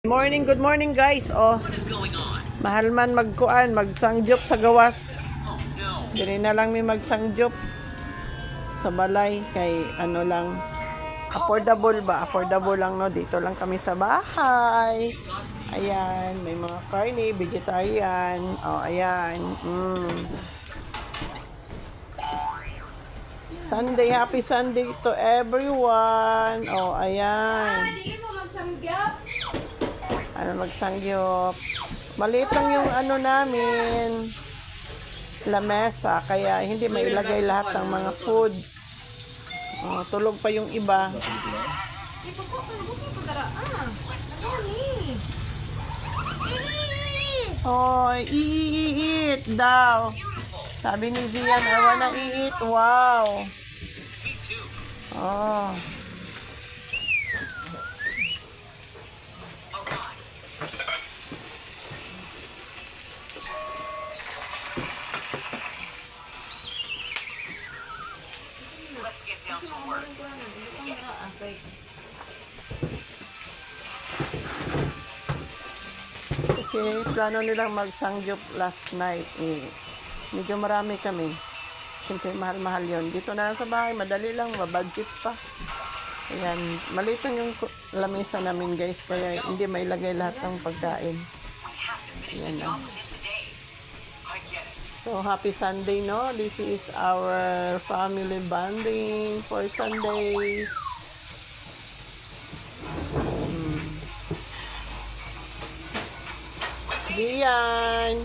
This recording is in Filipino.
Good morning guys. Oh, mahal man magsangyop sa gawas. Dili na lang may magsangyop sa balay kay ano lang affordable ba? Affordable lang no. Dito lang kami sa bahay. Ayan, may mga karne, vegetarian. Oh, ayan. Sunday, happy Sunday to everyone. Oh, ayan. Magsangyop. Maliit lang yung ano namin, lamesa, kaya hindi mailagay lahat ng mga food. Oh, tulog pa yung iba. Oh, eat daw. Sabi ni Zian, I wanna eat. Wow. Oh. Let's get down to work. Yes. Kasi plano nilang magsangyup last night. Medyo marami kami. Siyempre mahal-mahal yon. Dito na lang sa bahay, madali lang, mabudget pa. Ayan, maliit lang yung lamesa namin guys, kaya hindi mailagay lahat ng pagkain. Ayan na. So, happy Sunday, no? This is our family bonding for Sundays. Diyan.